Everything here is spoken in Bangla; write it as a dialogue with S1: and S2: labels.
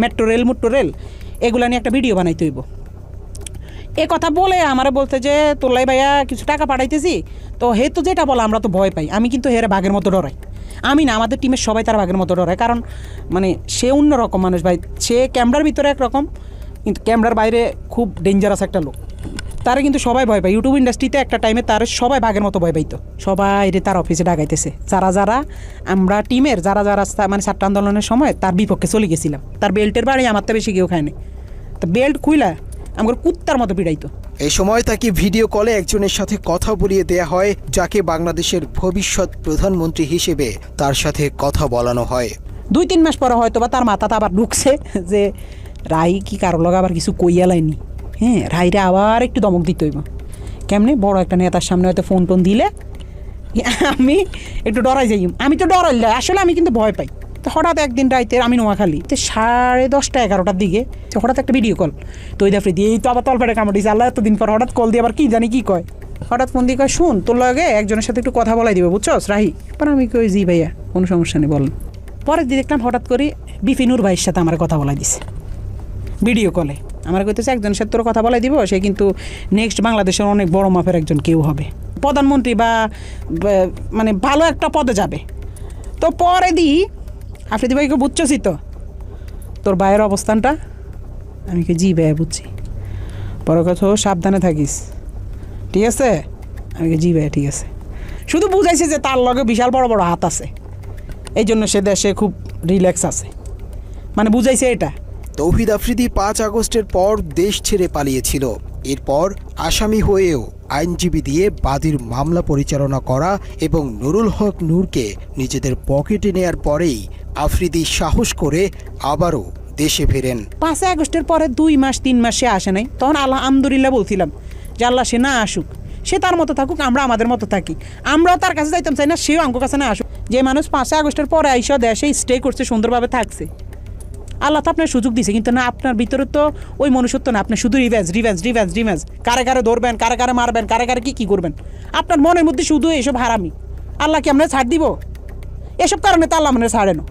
S1: মেট্রো রেল এগুলা নিয়ে একটা ভিডিও বানাইতে হইব। এ কথা বলে আমারে বলতে যে তোলাই ভাইয়া কিছু টাকা পাঠাইতেছি, তো হে তো যেটা বলে আমরা তো ভয় পাই। আমি কিন্তু হেরে বাঘের মতো ডরাই। আমি না, আমাদের টিমের সবাই তার বাঘের মতো ডরায়, কারণ মানে সে অন্যরকম মানুষ ভাই। সে ক্যামেরার ভিতরে একরকম, কিন্তু ক্যামেরার বাইরে খুব ডেঞ্জারাস একটা লোক। তারা কিন্তু সবাই ভয় পায়। ইউটিউব ইন্ডাস্ট্রিতে একটা টাইমে তার সবাই বাঘের মতো ভয় পাইতো। সবাই রে তার অফিসে ডাকাইতেছে, যারা আমরা টিমের যারা মানে ছাত্র আন্দোলনের সময় তার বিপক্ষে চলে গেছিলাম। তার বেল্টের বাড়ি আমার তো বেশি কেউ খায়নি, তো বেল্ট খুইলা আমার কুত্তার মতো পিড়াইতো।
S2: এই সময় তাকে ভিডিও কলে একজনের সাথে কথা বলিয়ে দেয়া হয়, যাকে বাংলাদেশের ভবিষ্যৎ প্রধানমন্ত্রী হিসেবে তার সাথে কথা বলানো হয়।
S1: 2-3 মাস পরে হয়তো বা তার মাথাতে আবার ঢুকছে যে রাই কি কারো লগে আবার কিছু কইয়া লাইনি। হ্যাঁ, রাইরে আবার একটু দমক দিতে হইব। কেমনে বড় একটা নেতার সামনে হয়তো ফোন টোন দিলে আমি একটু ডরাই যাই। আমি তো ডরাইলে আসলে আমি কিন্তু ভয় পাই। তো হঠাৎ একদিন রাইতে আমি নোয়াখালী 10:30-11টার দিকে হঠাৎ একটা ভিডিও কল, তো ওই দাফরি দিয়ে এই তো আবার তলপেটে কামড় দিয়েছে। আল্লাহ এতদিন পর হঠাৎ কল দিয়ে আবার কি জানি কি কয়, হঠাৎ ফোন দিয়ে কয় শুন তোর লগে একজনের সাথে একটু কথা বলাই দিবে, বুঝছস রাহি? পরে আমি কই জি ভাইয়া, কোনো সমস্যা নেই বলেন। পরের দিন দেখলাম হঠাৎ করে বিপিনুর ভাইয়ের সাথে আমার কথা বলাই দিছে ভিডিও কলে। আমার কইতেছে একজনের সাথে তোর কথা বলাই দিব, সে কিন্তু নেক্সট বাংলাদেশের অনেক বড় মাপের একজন কেউ হবে, প্রধানমন্ত্রী বা মানে ভালো একটা পদে যাবে। তো পরে দিই আফ্রিদি ভাইকে বুঝছসই তো তোর ভাইয়ের অবস্থানটা? আমি কি জি ভাইয়া বুঝছি। পরে কথা সাবধানে থাকিস, ঠিক আছে? আমি কি জি ভাইয়া ঠিক আছে। শুধু বুঝাইছে যে তার লগে বিশাল বড় বড় হাত আছে, এই জন্য সে দেশে খুব রিল্যাক্স আছে, মানে বুঝাইছে এটা।
S2: তৌহিদ আফ্রিদি 5 আগস্টের পর দেশ ছেড়ে পালিয়েছিল। এরপর আসামি হয়েও আইনজীবী দিয়ে বাদীর মামলা পরিচালনা করা এবং নুরুল হক নূরকে নিজেদের পকেটে নেয়ার পরেই আফ্রিদি সাহস করে আবারও দেশে ফেরেন।
S1: 5 আগস্টের পরে 2-3 মাস সে আসে নাই। তখন আলহামদুলিল্লাহ বলছিলাম যে আল্লাহ সে না আসুক, সে তার মতো থাকুক, আমরা আমাদের মতো থাকি। আমরাও তার কাছে যাইতাম চাই না, সেও আমার কাছে না আসুক। যে মানুষ 5 আগস্টের পরে আইসা দেশে স্টে করছে, সুন্দরভাবে থাকছে, আল্লাহ তো আপনার সুযোগ দিছে, কিন্তু না আপনার ভিতরে তো ওই মনুষ্যত্ব না। আপনি শুধু রিভেঞ্জ, কারে কারে ধরবেন, কারে কারে মারবেন, কারে কারে কি করবেন, আপনার মনের মধ্যে শুধু এসব হারামি। আল্লাহ কি আমরা ছাড় দিব? এসব কারণে তো আল্লাহ মানে ছাড়ে না।